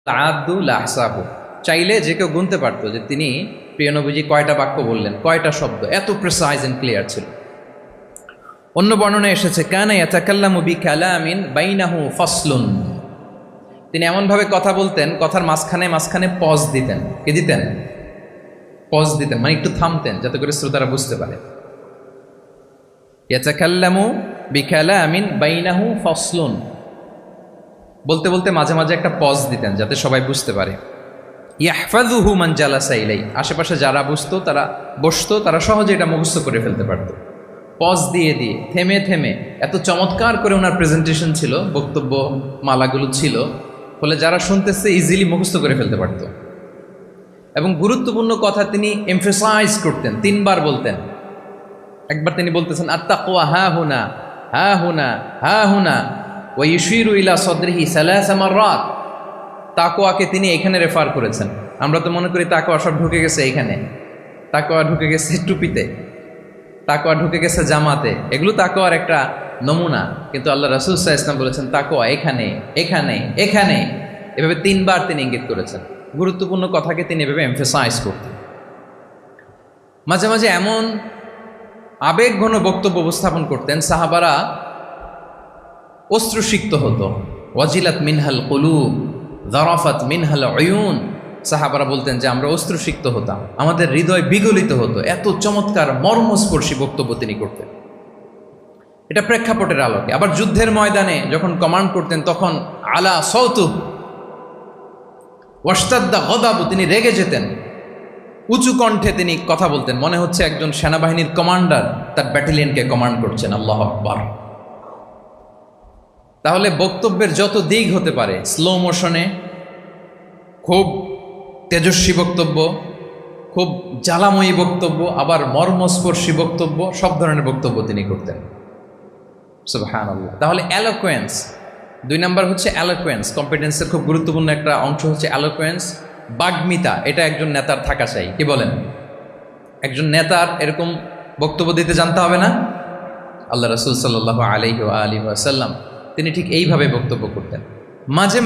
আদু লাহসাবু, চাইলে যে কেউ গুনতে পারতো যে তিনি প্রিয় নবীজি কয়টা বাক্য বললেন, কয়টা শব্দ, এত প্রিসাইজ এন্ড ক্লিয়ার ছিল। অন্য বর্ণনায় এসেছে কানা ইয়াতাকাল্লামু বিকালামিন বাইনাহু ফাসলুন, তিনি এমনভাবে কথা বলতেন, কথার মাঝখানে মাঝখানে পজ দিতেন। কি দিতেন? পজ দিতেন, মানে একটু থামতেন যাতে করে শ্রোতারা বুঝতে পারে। ইয়াতাকাল্লামু বিকালামিন বাইনাহু ফাসলুন, বলতে বলতে মাঝে মাঝে একটা পজ দিতেন যাতে সবাই বুঝতে পারে। ইয়াহফাযুহু মান জালাসা ইলাই, আশেপাশে যারা বসতো তারা সহজে এটা মুখস্থ করে ফেলতে পারতো। পজ দিয়ে দিয়ে থেমে থেমে এত চমৎকার করে ওনার প্রেজেন্টেশন ছিল, বক্তব্য মালাগুলো ছিল, ফলে যারা শুনতেছে ইজিলি মুখস্থ করে ফেলতে পারতো। এবং গুরুত্বপূর্ণ কথা তিনি এমফেসাইজ করতেন, 3 বার বলতেন। একবার তিনি বলতেছেন আত্তাকওয়া হা হুনা হা হুনা হা হুনা ওয়া ইউশিরু ইলা সাদরিহি সালাসা মাররাত, তাকওয়াকে তিনি এখানে রেফার করেছেন। আমরা তো মনে করি তাকওয়া সব ঢুকে গেছে এখানে, তাকওয়া ঢুকে গেছে টুপিতে, তাকওয়া ঢুকে গেছে জামাতে, এগুলো তাকওয়ার একটা নমুনা। কিন্তু আল্লাহ রাসূল সাল্লাল্লাহু আলাইহি ওয়াসাল্লাম বলেছেন তাকওয়া এখানে এখানে এখানে, এভাবে 3 বার তিনি ইঙ্গিত করেছেন। গুরুত্বপূর্ণ কথাকে তিনি এভাবে এমফেসাইজ করতেন। মাঝে মাঝে এমন আবেগঘন বক্তব্য উপস্থাপন করতেন, সাহাবারা অশ্রুসিক্ত হতো। ওয়াজিলাত মিনহাল কুলুব যারাফাত মিনহাল উয়ুন, সাহাবারা বলতেন যে আমরা অশ্রুসিক্ত হতাম, আমাদের হৃদয় বিগলিত হতো। এত চমৎকার মর্মস্পর্শী বক্তব্য তিনি করতেন। এটা প্রেক্ষাপটের আলোকে। আবার যুদ্ধের ময়দানে যখন কমান্ড করতেন তখন আলা সাউতু ওয়াশতাদ্দা গদাবু, তিনি রেগে যেতেন, উঁচু কণ্ঠে তিনি কথা বলতেন, মনে হচ্ছে একজন সেনাবাহিনীর কমান্ডার তার ব্যাটালিয়নকে কমান্ড করছেন। আল্লাহু আকবার। তাহলে বক্তব্যের যত দিক হতে পারে, স্লো মোশনে, খুব তেজস্বী বক্তব্য, খুব জ্বালাময়ী বক্তব্য, আবার মর্মস্পর্শী বক্তব্য, সব ধরনের বক্তব্য তিনি করতেন। সুবহানাল্লাহ। তাহলে অ্যালোকোয়েন্স, 2 নাম্বার হচ্ছে অ্যালোকোয়েন্স। কম্পিটেন্সের খুব গুরুত্বপূর্ণ একটা অংশ হচ্ছে অ্যালোকোয়েন্স, বাগ্মিতা। এটা একজন নেতার থাকা চাই। কি বলেন? একজন নেতার এরকম বক্তব্য দিতে জানতে হবে না? আল্লাহ রাসূল সাল্লাল্লাহু আলাইহি ওয়া আলিহি ওয়াসাল্লাম তিনি ঠিক এইভাবে বক্তব্য করতেন। মাঝে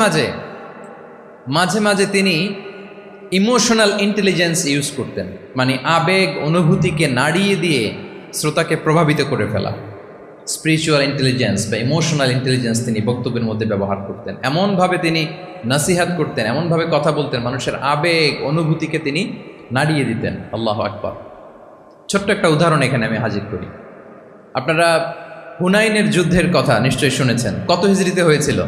মাঝে তিনি ইমোশনাল ইন্টেলিজেন্স ইউজ করতেন, মানে আবেগ অনুভূতিকে নাড়িয়ে দিয়ে শ্রোতাকে প্রভাবিত করে ফেলা। স্পিরিচুয়াল ইন্টেলিজেন্স বা ইমোশনাল ইন্টেলিজেন্স তিনি বক্তব্যের মধ্যে ব্যবহার করতেন। এমনভাবে তিনি নাসিহাত করতেন, এমনভাবে কথা বলতেন, মানুষের আবেগ অনুভূতিকে তিনি নাড়িয়ে দিতেন। আল্লাহু আকবার। ছোট্ট একটা উদাহরণ এখানে আমি হাজির করি। আপনারা হুনাইনের যুদ্ধের কথা নিশ্চয়ই শুনেছেন। কত হিজরিতে হয়েছিল?